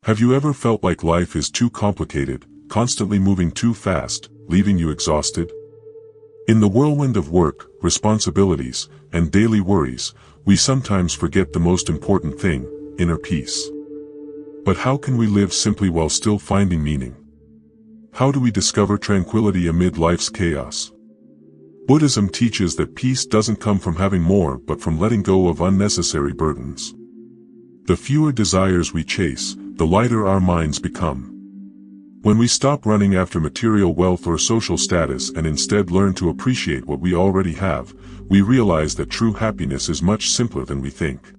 Have you ever felt like life is too complicated, constantly moving too fast, leaving you exhausted? In the whirlwind of work, responsibilities, and daily worries, we sometimes forget the most important thing, inner peace. But how can we live simply while still finding meaning? How do we discover tranquility amid life's chaos? Buddhism teaches that peace doesn't come from having more but from letting go of unnecessary burdens. The fewer desires we chase, the lighter our minds become. When we stop running after material wealth or social status and instead learn to appreciate what we already have, we realize that true happiness is much simpler than we think.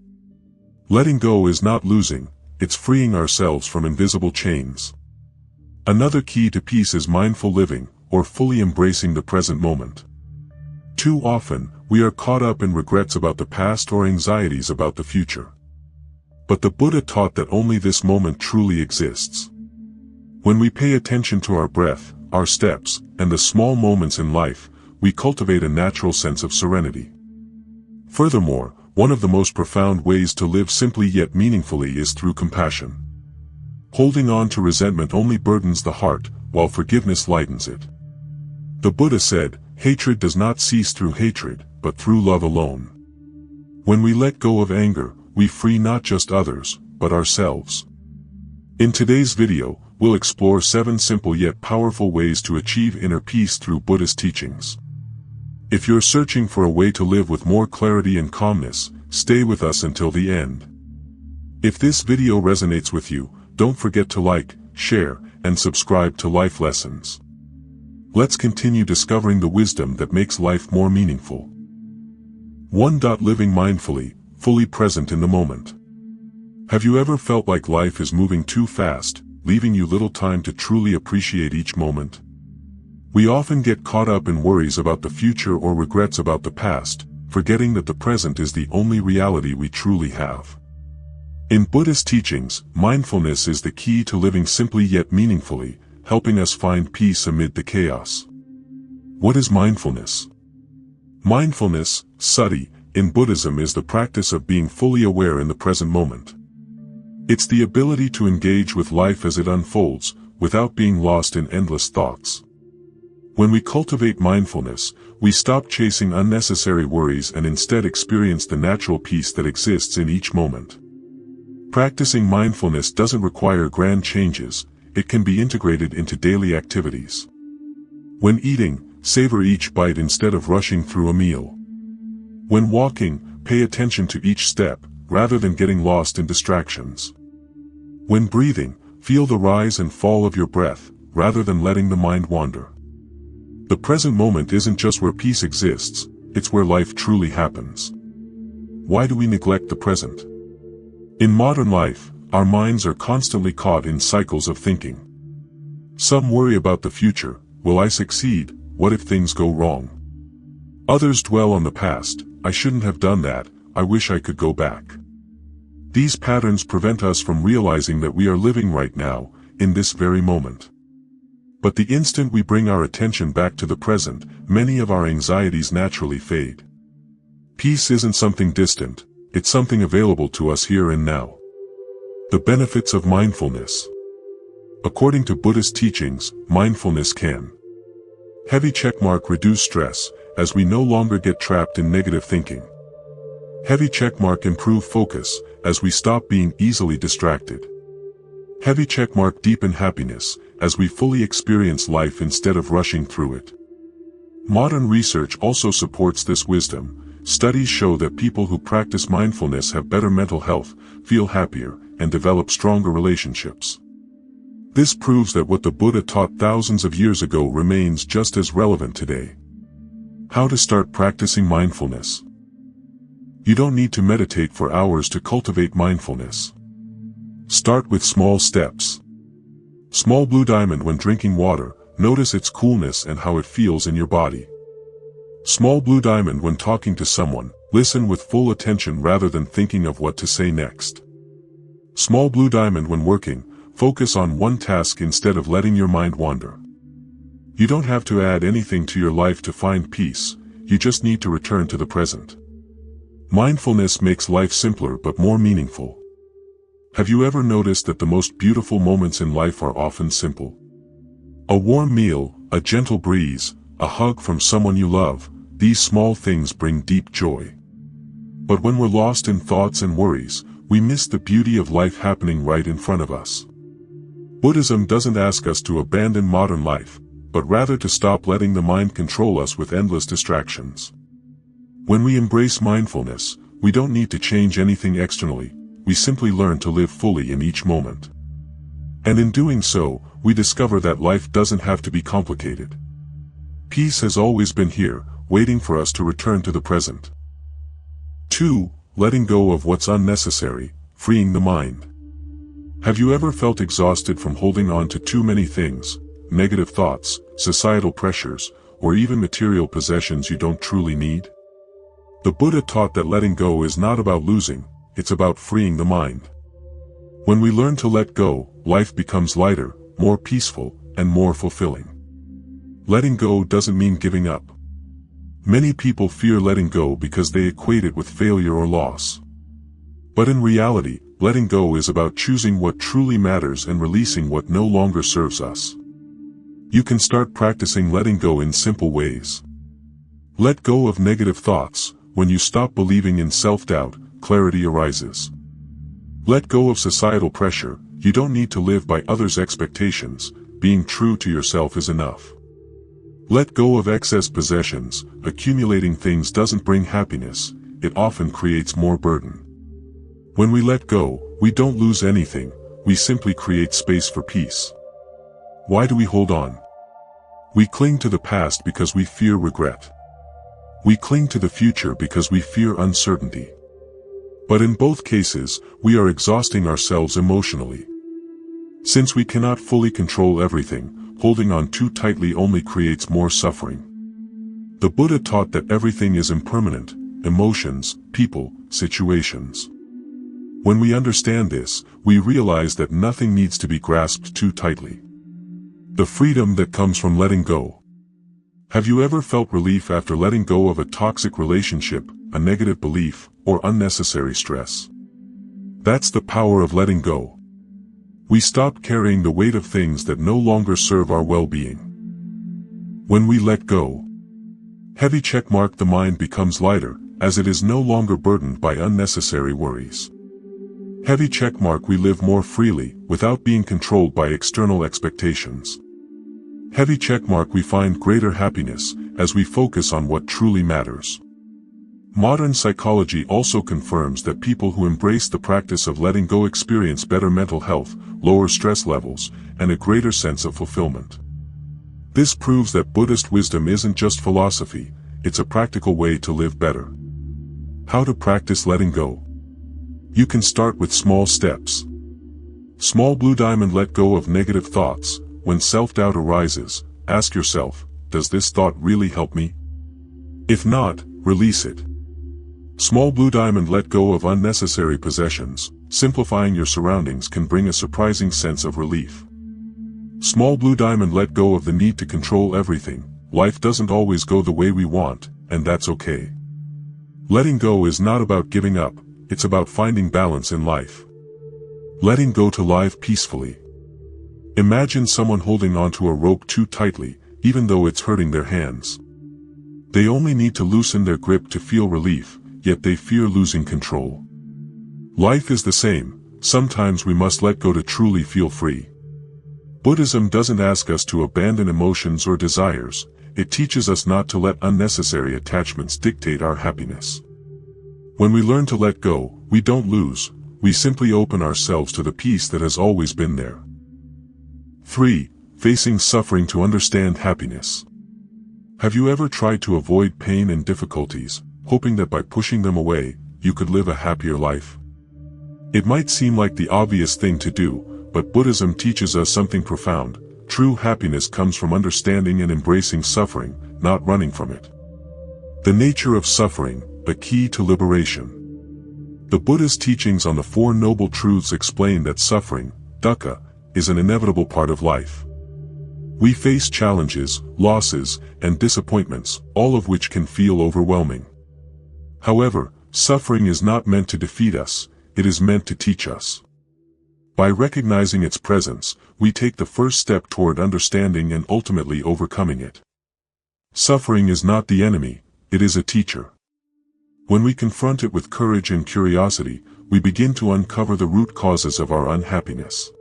Letting go is not losing, it's freeing ourselves from invisible chains. Another key to peace is mindful living, or fully embracing the present moment. Too often, we are caught up in regrets about the past or anxieties about the future. But the Buddha taught that only this moment truly exists. When we pay attention to our breath, our steps, and the small moments in life, we cultivate a natural sense of serenity. Furthermore, one of the most profound ways to live simply yet meaningfully is through compassion. Holding on to resentment only burdens the heart, while forgiveness lightens it. The Buddha said, "Hatred does not cease through hatred, but through love alone." When we let go of anger, we free not just others, but ourselves. In today's video, we'll explore 7 simple yet powerful ways to achieve inner peace through Buddhist teachings. If you're searching for a way to live with more clarity and calmness, stay with us until the end. If this video resonates with you, don't forget to like, share, and subscribe to Life Lessons. Let's continue discovering the wisdom that makes life more meaningful. 1. Living mindfully, fully present in the moment. Have you ever felt like life is moving too fast, leaving you little time to truly appreciate each moment? We often get caught up in worries about the future or regrets about the past, forgetting that the present is the only reality we truly have. In Buddhist teachings, mindfulness is the key to living simply yet meaningfully, helping us find peace amid the chaos. What is mindfulness? Mindfulness, sati, in Buddhism is the practice of being fully aware in the present moment. It's the ability to engage with life as it unfolds, without being lost in endless thoughts. When we cultivate mindfulness, we stop chasing unnecessary worries and instead experience the natural peace that exists in each moment. Practicing mindfulness doesn't require grand changes, it can be integrated into daily activities. When eating, savor each bite instead of rushing through a meal. When walking, pay attention to each step, rather than getting lost in distractions. When breathing, feel the rise and fall of your breath, rather than letting the mind wander. The present moment isn't just where peace exists, it's where life truly happens. Why do we neglect the present? In modern life, our minds are constantly caught in cycles of thinking. Some worry about the future, will I succeed, what if things go wrong? Others dwell on the past, I shouldn't have done that, I wish I could go back. These patterns prevent us from realizing that we are living right now, in this very moment. But the instant we bring our attention back to the present, many of our anxieties naturally fade. Peace isn't something distant, it's something available to us here and now. The benefits of mindfulness. According to Buddhist teachings, mindfulness can heavy checkmark reduce stress, as we no longer get trapped in negative thinking. Heavy checkmark improve focus, as we stop being easily distracted. Heavy checkmark deepen happiness, as we fully experience life instead of rushing through it. Modern research also supports this wisdom. Studies show that people who practice mindfulness have better mental health, feel happier, and develop stronger relationships. This proves that what the Buddha taught thousands of years ago remains just as relevant today. How to start practicing mindfulness. You don't need to meditate for hours to cultivate mindfulness. Start with small steps. Small blue diamond when drinking water, notice its coolness and how it feels in your body. Small blue diamond when talking to someone, listen with full attention rather than thinking of what to say next. Small blue diamond when working, focus on one task instead of letting your mind wander. You don't have to add anything to your life to find peace, you just need to return to the present. Mindfulness makes life simpler but more meaningful. Have you ever noticed that the most beautiful moments in life are often simple? A warm meal, a gentle breeze, a hug from someone you love, these small things bring deep joy. But when we're lost in thoughts and worries, we miss the beauty of life happening right in front of us. Buddhism doesn't ask us to abandon modern life, but rather to stop letting the mind control us with endless distractions. When we embrace mindfulness, we don't need to change anything externally, we simply learn to live fully in each moment. And in doing so, we discover that life doesn't have to be complicated. Peace has always been here, waiting for us to return to the present. 2. Letting go of what's unnecessary, freeing the mind. Have you ever felt exhausted from holding on to too many things, negative thoughts, societal pressures, or even material possessions you don't truly need? The Buddha taught that letting go is not about losing, it's about freeing the mind. When we learn to let go, life becomes lighter, more peaceful, and more fulfilling. Letting go doesn't mean giving up. Many people fear letting go because they equate it with failure or loss. But in reality, letting go is about choosing what truly matters and releasing what no longer serves us. You can start practicing letting go in simple ways. Let go of negative thoughts. When you stop believing in self-doubt, clarity arises. Let go of societal pressure. You don't need to live by others' expectations, being true to yourself is enough. Let go of excess possessions. Accumulating things doesn't bring happiness, it often creates more burden. When we let go, we don't lose anything, we simply create space for peace. Why do we hold on? We cling to the past because we fear regret. We cling to the future because we fear uncertainty. But in both cases, we are exhausting ourselves emotionally. Since we cannot fully control everything, holding on too tightly only creates more suffering. The Buddha taught that everything is impermanent, emotions, people, situations. When we understand this, we realize that nothing needs to be grasped too tightly. The freedom that comes from letting go. Have you ever felt relief after letting go of a toxic relationship, a negative belief, or unnecessary stress? That's the power of letting go. We stop carrying the weight of things that no longer serve our well-being. When we let go, heavy checkmark, the mind becomes lighter, as it is no longer burdened by unnecessary worries. Heavy checkmark, we live more freely, without being controlled by external expectations. Heavy checkmark, we find greater happiness, as we focus on what truly matters. Modern psychology also confirms that people who embrace the practice of letting go experience better mental health, lower stress levels, and a greater sense of fulfillment. This proves that Buddhist wisdom isn't just philosophy, it's a practical way to live better. How to practice letting go? You can start with small steps. Small blue diamond, let go of negative thoughts. When self-doubt arises, ask yourself, does this thought really help me? If not, release it. Small blue diamond, let go of unnecessary possessions. Simplifying your surroundings can bring a surprising sense of relief. Small blue diamond, let go of the need to control everything. Life doesn't always go the way we want, and that's okay. Letting go is not about giving up, it's about finding balance in life. Letting go to live peacefully. Imagine someone holding onto a rope too tightly, even though it's hurting their hands. They only need to loosen their grip to feel relief, yet they fear losing control. Life is the same, sometimes we must let go to truly feel free. Buddhism doesn't ask us to abandon emotions or desires, it teaches us not to let unnecessary attachments dictate our happiness. When we learn to let go, we don't lose, we simply open ourselves to the peace that has always been there. 3. Facing suffering to understand happiness. Have you ever tried to avoid pain and difficulties, hoping that by pushing them away, you could live a happier life? It might seem like the obvious thing to do, but Buddhism teaches us something profound. True happiness comes from understanding and embracing suffering, not running from it. The nature of suffering, a key to liberation. The Buddha's teachings on the Four Noble Truths explain that suffering, dukkha, is an inevitable part of life. We face challenges, losses, and disappointments, all of which can feel overwhelming. However, suffering is not meant to defeat us, it is meant to teach us. By recognizing its presence, we take the first step toward understanding and ultimately overcoming it. Suffering is not the enemy, it is a teacher. When we confront it with courage and curiosity, we begin to uncover the root causes of our unhappiness.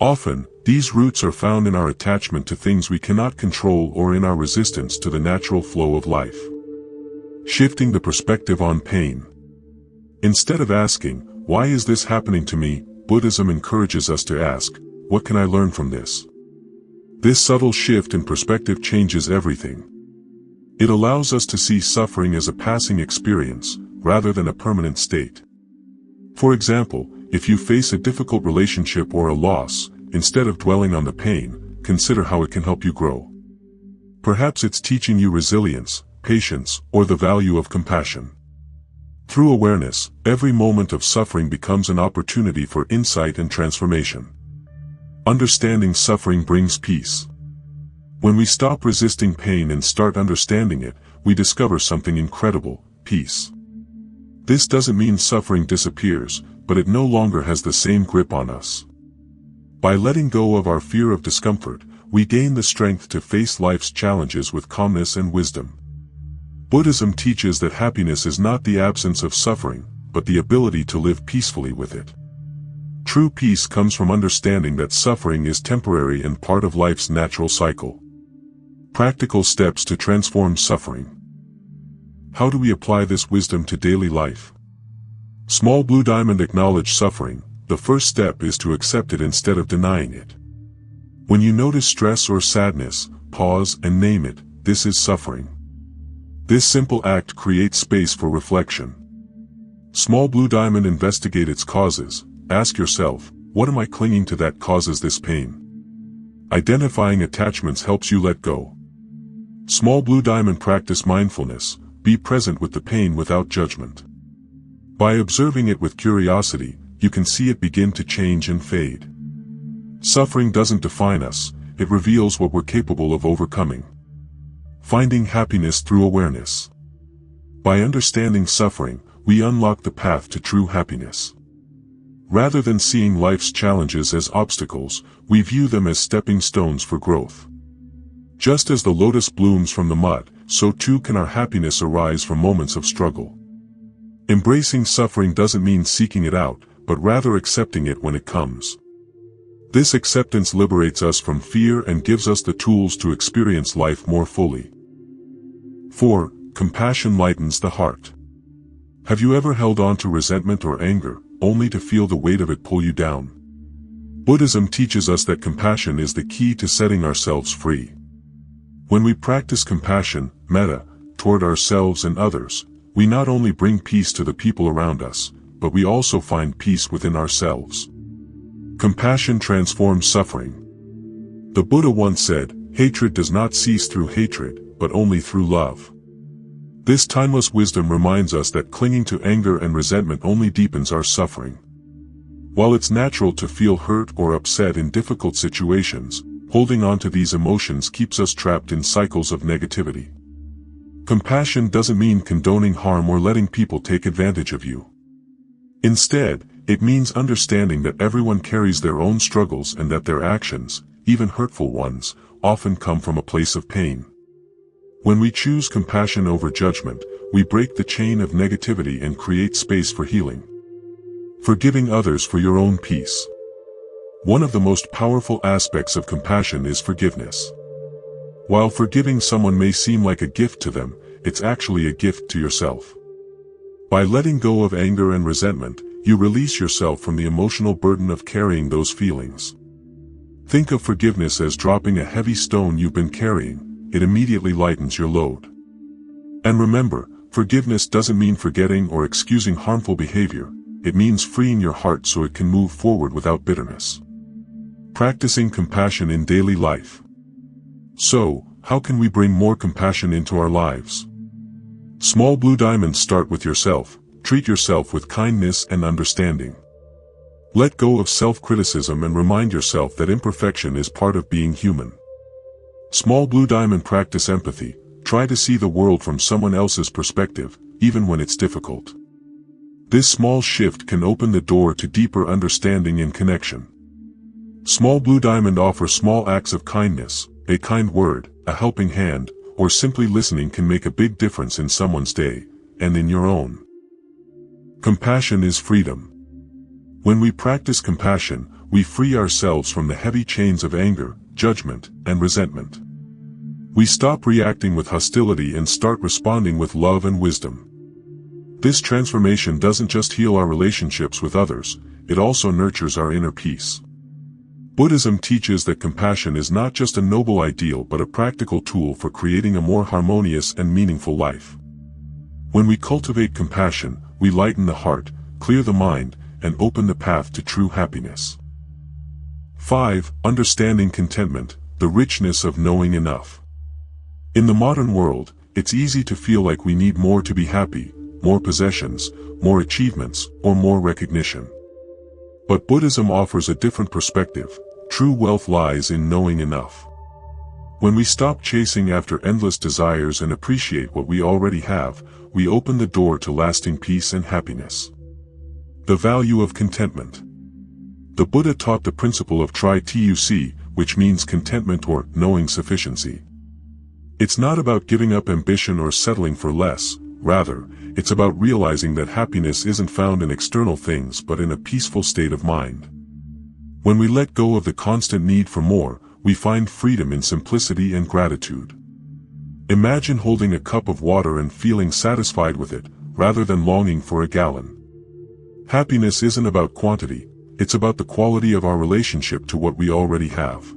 Often, these roots are found in our attachment to things we cannot control or in our resistance to the natural flow of life. Shifting the perspective on pain. Instead of asking, "Why is this happening to me?" Buddhism encourages us to ask, "What can I learn from this?" This subtle shift in perspective changes everything. It allows us to see suffering as a passing experience, rather than a permanent state. For example, if you face a difficult relationship or a loss, instead of dwelling on the pain, consider how it can help you grow. Perhaps it's teaching you resilience, patience, or the value of compassion. Through awareness, every moment of suffering becomes an opportunity for insight and transformation. Understanding suffering brings peace. When we stop resisting pain and start understanding it, we discover something incredible: peace. This doesn't mean suffering disappears, but it no longer has the same grip on us. By letting go of our fear of discomfort, we gain the strength to face life's challenges with calmness and wisdom. Buddhism teaches that happiness is not the absence of suffering, but the ability to live peacefully with it. True peace comes from understanding that suffering is temporary and part of life's natural cycle. Practical steps to transform suffering. How do we apply this wisdom to daily life? Small blue diamond: acknowledge suffering. The first step is to accept it instead of denying it. When you notice stress or sadness, pause and name it. This is suffering. This simple act creates space for reflection. Small blue diamond: investigate its causes. Ask yourself, what am I clinging to that causes this pain? Identifying attachments helps you let go. Small blue diamond: practice mindfulness. Be present with the pain without judgment. By observing it with curiosity, you can see it begin to change and fade. Suffering doesn't define us, it reveals what we're capable of overcoming. Finding happiness through awareness. By understanding suffering, we unlock the path to true happiness. Rather than seeing life's challenges as obstacles, we view them as stepping stones for growth. Just as the lotus blooms from the mud, so too can our happiness arise from moments of struggle. Embracing suffering doesn't mean seeking it out, but rather accepting it when it comes. This acceptance liberates us from fear and gives us the tools to experience life more fully. 4. Compassion lightens the heart. Have you ever held on to resentment or anger, only to feel the weight of it pull you down? Buddhism teaches us that compassion is the key to setting ourselves free. When we practice compassion, metta, toward ourselves and others, we not only bring peace to the people around us, but we also find peace within ourselves. Compassion transforms suffering. The Buddha once said, "Hatred does not cease through hatred, but only through love." This timeless wisdom reminds us that clinging to anger and resentment only deepens our suffering. While it's natural to feel hurt or upset in difficult situations, holding on to these emotions keeps us trapped in cycles of negativity. Compassion doesn't mean condoning harm or letting people take advantage of you. Instead, it means understanding that everyone carries their own struggles and that their actions, even hurtful ones, often come from a place of pain. When we choose compassion over judgment, we break the chain of negativity and create space for healing. Forgiving others for your own peace. One of the most powerful aspects of compassion is forgiveness. While forgiving someone may seem like a gift to them, it's actually a gift to yourself. By letting go of anger and resentment, you release yourself from the emotional burden of carrying those feelings. Think of forgiveness as dropping a heavy stone you've been carrying. It immediately lightens your load. And remember, forgiveness doesn't mean forgetting or excusing harmful behavior, it means freeing your heart so it can move forward without bitterness. Practicing compassion in daily life. So, how can we bring more compassion into our lives? Small blue diamonds: start with yourself. Treat yourself with kindness and understanding. Let go of self-criticism and remind yourself that imperfection is part of being human. Small blue diamond: practice empathy. Try to see the world from someone else's perspective, even when it's difficult. This small shift can open the door to deeper understanding and connection. Small blue diamond offers small acts of kindness. A kind word, a helping hand, or simply listening can make a big difference in someone's day, and in your own. Compassion is freedom. When we practice compassion, we free ourselves from the heavy chains of anger, judgment, and resentment. We stop reacting with hostility and start responding with love and wisdom. This transformation doesn't just heal our relationships with others, it also nurtures our inner peace. Buddhism teaches that compassion is not just a noble ideal but a practical tool for creating a more harmonious and meaningful life. When we cultivate compassion, we lighten the heart, clear the mind, and open the path to true happiness. 5. Understanding contentment, the richness of knowing enough. In the modern world, it's easy to feel like we need more to be happy, more possessions, more achievements, or more recognition. But Buddhism offers a different perspective. True wealth lies in knowing enough. When we stop chasing after endless desires and appreciate what we already have, we open the door to lasting peace and happiness. The value of contentment. The Buddha taught the principle of tri-tuc, which means contentment or knowing sufficiency. It's not about giving up ambition or settling for less, rather, it's about realizing that happiness isn't found in external things but in a peaceful state of mind. When we let go of the constant need for more, we find freedom in simplicity and gratitude. Imagine holding a cup of water and feeling satisfied with it, rather than longing for a gallon. Happiness isn't about quantity, it's about the quality of our relationship to what we already have.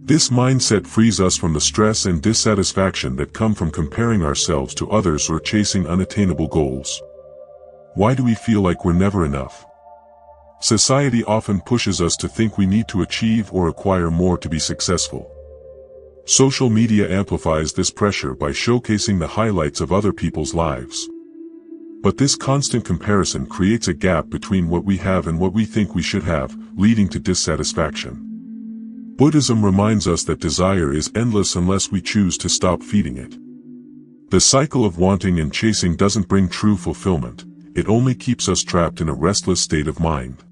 This mindset frees us from the stress and dissatisfaction that come from comparing ourselves to others or chasing unattainable goals. Why do we feel like we're never enough? Society often pushes us to think we need to achieve or acquire more to be successful. Social media amplifies this pressure by showcasing the highlights of other people's lives. But this constant comparison creates a gap between what we have and what we think we should have, leading to dissatisfaction. Buddhism reminds us that desire is endless unless we choose to stop feeding it. The cycle of wanting and chasing doesn't bring true fulfillment, it only keeps us trapped in a restless state of mind.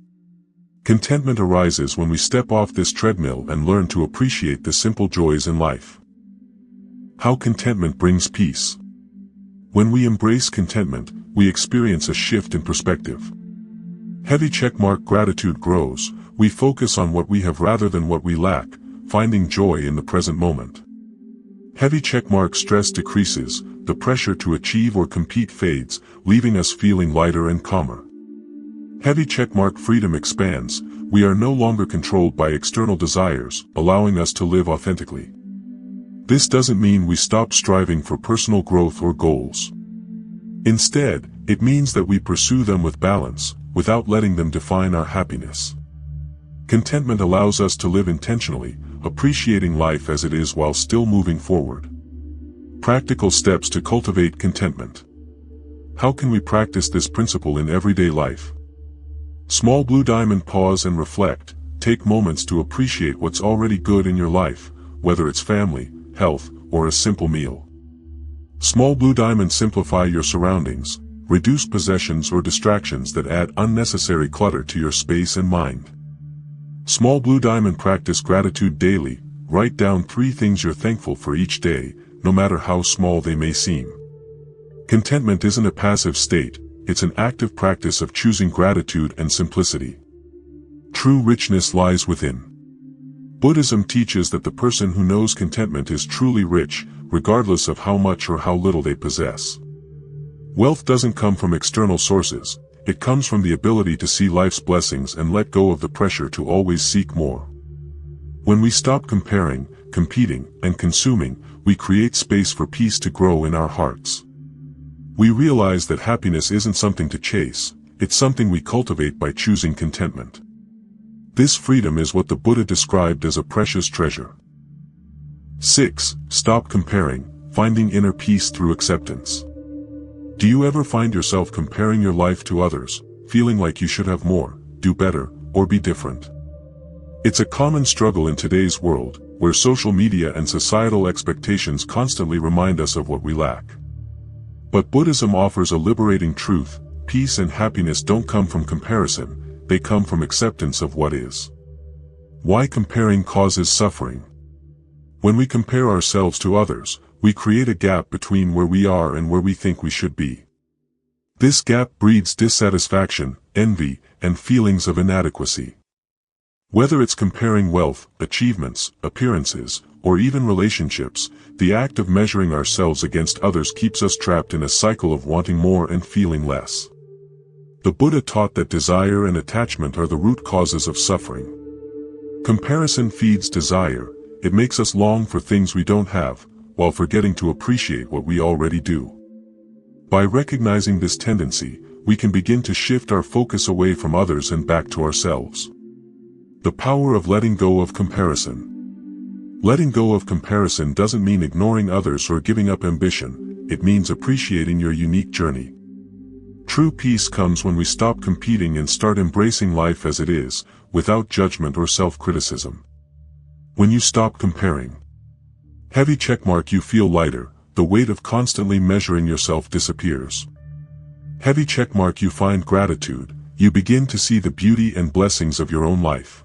Contentment arises when we step off this treadmill and learn to appreciate the simple joys in life. How contentment brings peace. When we embrace contentment, we experience a shift in perspective. Heavy checkmark gratitude grows. We focus on what we have rather than what we lack, finding joy in the present moment. Heavy checkmark stress decreases, the pressure to achieve or compete fades, leaving us feeling lighter and calmer. Heavy checkmark freedom expands, we are no longer controlled by external desires, allowing us to live authentically. This doesn't mean we stop striving for personal growth or goals. Instead, it means that we pursue them with balance, without letting them define our happiness. Contentment allows us to live intentionally, appreciating life as it is while still moving forward. Practical steps to cultivate contentment. How can we practice this principle in everyday life? Small blue diamond, pause and reflect. Take moments to appreciate what's already good in your life, whether it's family, health, or a simple meal. Small blue diamond, simplify your surroundings. Reduce possessions or distractions that add unnecessary clutter to your space and mind. Small blue diamond, practice gratitude daily. Write down 3 things you're thankful for each day, no matter how small they may seem. Contentment isn't a passive state, it's an active practice of choosing gratitude and simplicity. True richness lies within. Buddhism teaches that the person who knows contentment is truly rich, regardless of how much or how little they possess. Wealth doesn't come from external sources, it comes from the ability to see life's blessings and let go of the pressure to always seek more. When we stop comparing, competing, and consuming, we create space for peace to grow in our hearts. We realize that happiness isn't something to chase, it's something we cultivate by choosing contentment. This freedom is what the Buddha described as a precious treasure. 6. Stop comparing, finding inner peace through acceptance. Do you ever find yourself comparing your life to others, feeling like you should have more, do better, or be different? It's a common struggle in today's world, where social media and societal expectations constantly remind us of what we lack. But Buddhism offers a liberating truth: peace and happiness don't come from comparison, they come from acceptance of what is. Why comparing causes suffering? When we compare ourselves to others, we create a gap between where we are and where we think we should be. This gap breeds dissatisfaction, envy, and feelings of inadequacy. Whether it's comparing wealth, achievements, appearances, or even relationships, the act of measuring ourselves against others keeps us trapped in a cycle of wanting more and feeling less. The Buddha taught that desire and attachment are the root causes of suffering. Comparison feeds desire, it makes us long for things we don't have, while forgetting to appreciate what we already do. By recognizing this tendency, we can begin to shift our focus away from others and back to ourselves. The power of letting go of comparison. Letting go of comparison doesn't mean ignoring others or giving up ambition, it means appreciating your unique journey. True peace comes when we stop competing and start embracing life as it is, without judgment or self-criticism. When you stop comparing. Heavy checkmark, you feel lighter, the weight of constantly measuring yourself disappears. Heavy checkmark, you find gratitude, you begin to see the beauty and blessings of your own life.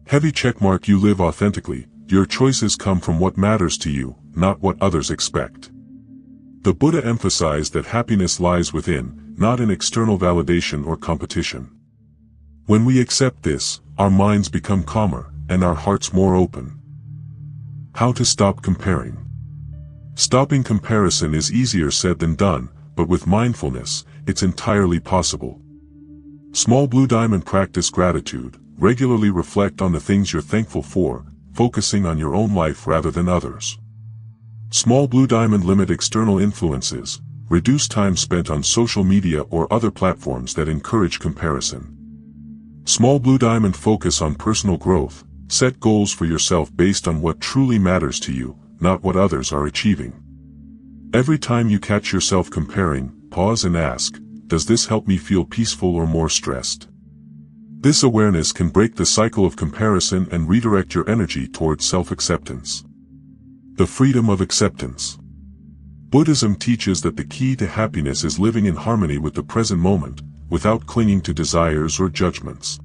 Heavy checkmark, you live authentically, your choices come from what matters to you, not what others expect. The Buddha emphasized that happiness lies within, not in external validation or competition. When we accept this, our minds become calmer, and our hearts more open. How to stop comparing. Stopping comparison is easier said than done, but with mindfulness, it's entirely possible. Small Blue Diamond practice gratitude, regularly reflect on the things you're thankful for, focusing on your own life rather than others. Small Blue Diamond limit external influences, reduce time spent on social media or other platforms that encourage comparison. Small Blue Diamond focus on personal growth, set goals for yourself based on what truly matters to you, not what others are achieving. Every time you catch yourself comparing, pause and ask, does this help me feel peaceful or more stressed? This awareness can break the cycle of comparison and redirect your energy towards self-acceptance. The freedom of acceptance. Buddhism teaches that the key to happiness is living in harmony with the present moment, without clinging to desires or judgments.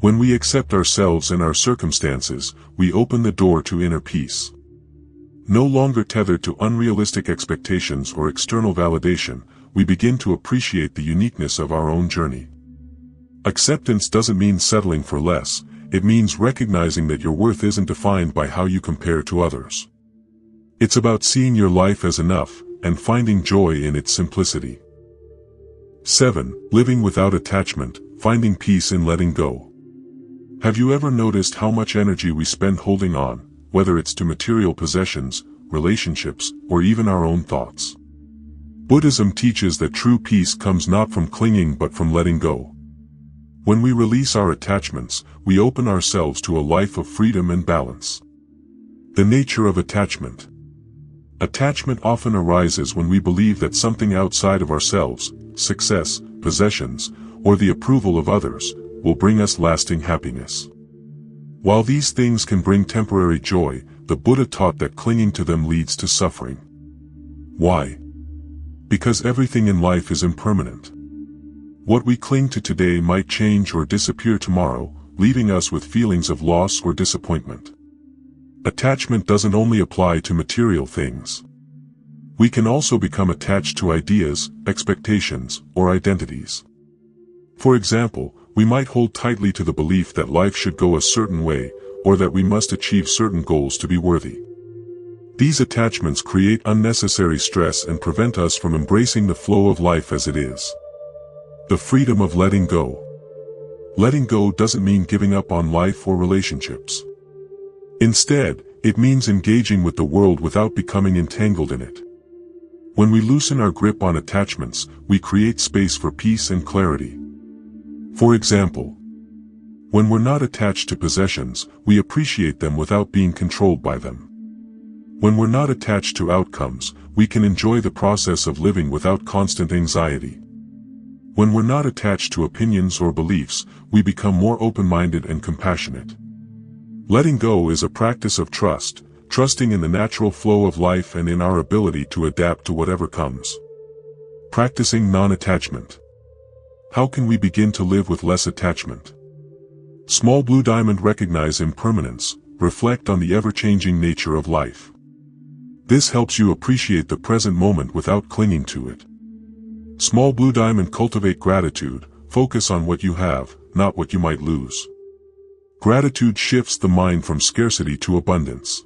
When we accept ourselves and our circumstances, we open the door to inner peace. No longer tethered to unrealistic expectations or external validation, we begin to appreciate the uniqueness of our own journey. Acceptance doesn't mean settling for less, it means recognizing that your worth isn't defined by how you compare to others. It's about seeing your life as enough, and finding joy in its simplicity. 7. Living without attachment, finding peace in letting go. Have you ever noticed how much energy we spend holding on, whether it's to material possessions, relationships, or even our own thoughts? Buddhism teaches that true peace comes not from clinging but from letting go. When we release our attachments, we open ourselves to a life of freedom and balance. The nature of attachment. Attachment often arises when we believe that something outside of ourselves, success, possessions, or the approval of others, will bring us lasting happiness. While these things can bring temporary joy, the Buddha taught that clinging to them leads to suffering. Why? Because everything in life is impermanent. What we cling to today might change or disappear tomorrow, leaving us with feelings of loss or disappointment. Attachment doesn't only apply to material things. We can also become attached to ideas, expectations, or identities. For example, we might hold tightly to the belief that life should go a certain way, or that we must achieve certain goals to be worthy. These attachments create unnecessary stress and prevent us from embracing the flow of life as it is. The freedom of letting go. Letting go doesn't mean giving up on life or relationships. Instead, it means engaging with the world without becoming entangled in it. When we loosen our grip on attachments, we create space for peace and clarity. For example, when we're not attached to possessions, we appreciate them without being controlled by them. When we're not attached to outcomes, we can enjoy the process of living without constant anxiety. When we're not attached to opinions or beliefs, we become more open-minded and compassionate. Letting go is a practice of trust, trusting in the natural flow of life and in our ability to adapt to whatever comes. Practicing non-attachment. How can we begin to live with less attachment? Small blue diamond recognize impermanence, reflect on the ever-changing nature of life. This helps you appreciate the present moment without clinging to it. Small blue diamond cultivate gratitude, focus on what you have, not what you might lose. Gratitude shifts the mind from scarcity to abundance.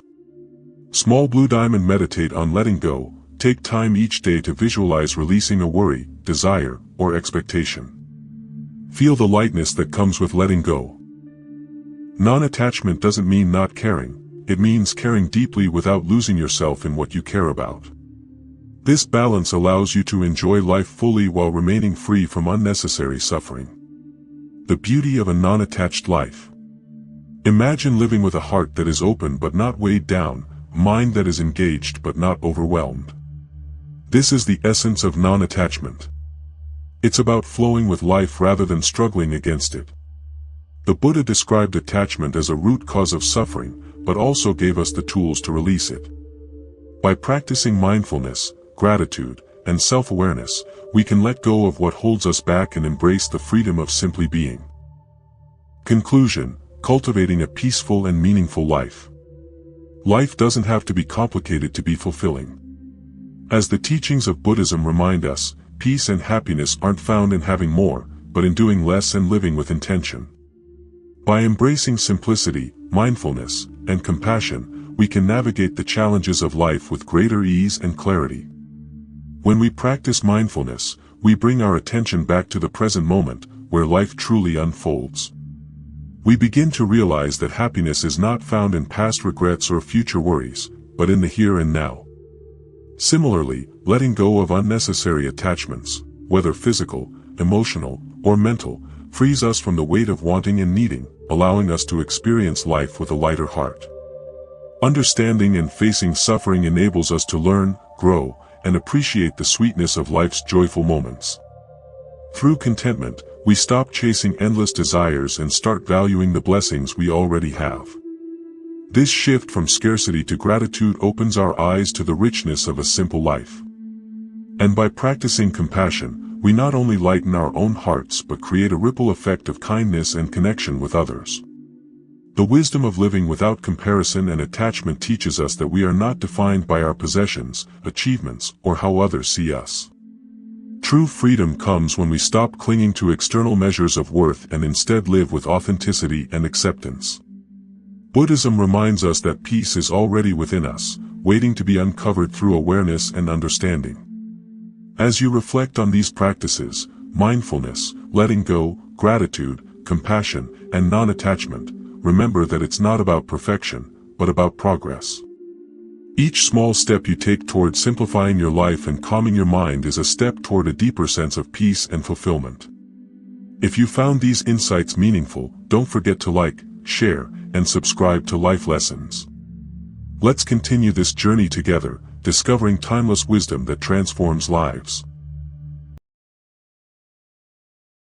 Small blue diamond meditate on letting go, take time each day to visualize releasing a worry, desire, or expectation. Feel the lightness that comes with letting go. Non-attachment doesn't mean not caring, it means caring deeply without losing yourself in what you care about. This balance allows you to enjoy life fully while remaining free from unnecessary suffering. The beauty of a non-attached life. Imagine living with a heart that is open but not weighed down, mind that is engaged but not overwhelmed. This is the essence of non-attachment. It's about flowing with life rather than struggling against it. The Buddha described attachment as a root cause of suffering, but also gave us the tools to release it. By practicing mindfulness, gratitude, and self-awareness, we can let go of what holds us back and embrace the freedom of simply being. Conclusion: cultivating a peaceful and meaningful life. Life doesn't have to be complicated to be fulfilling. As the teachings of Buddhism remind us, peace and happiness aren't found in having more, but in doing less and living with intention. By embracing simplicity, mindfulness, and compassion, we can navigate the challenges of life with greater ease and clarity. When we practice mindfulness, we bring our attention back to the present moment, where life truly unfolds. We begin to realize that happiness is not found in past regrets or future worries, but in the here and now. Similarly, letting go of unnecessary attachments, whether physical, emotional, or mental, frees us from the weight of wanting and needing, allowing us to experience life with a lighter heart. Understanding and facing suffering enables us to learn, grow, and appreciate the sweetness of life's joyful moments. Through contentment, we stop chasing endless desires and start valuing the blessings we already have. This shift from scarcity to gratitude opens our eyes to the richness of a simple life. And by practicing compassion, we not only lighten our own hearts but create a ripple effect of kindness and connection with others. The wisdom of living without comparison and attachment teaches us that we are not defined by our possessions, achievements, or how others see us. True freedom comes when we stop clinging to external measures of worth and instead live with authenticity and acceptance. Buddhism reminds us that peace is already within us, waiting to be uncovered through awareness and understanding. As you reflect on these practices, mindfulness, letting go, gratitude, compassion, and non-attachment, remember that it's not about perfection, but about progress. Each small step you take toward simplifying your life and calming your mind is a step toward a deeper sense of peace and fulfillment. If you found these insights meaningful, don't forget to like, share, and subscribe to Life Lessons. Let's continue this journey together, discovering timeless wisdom that transforms lives.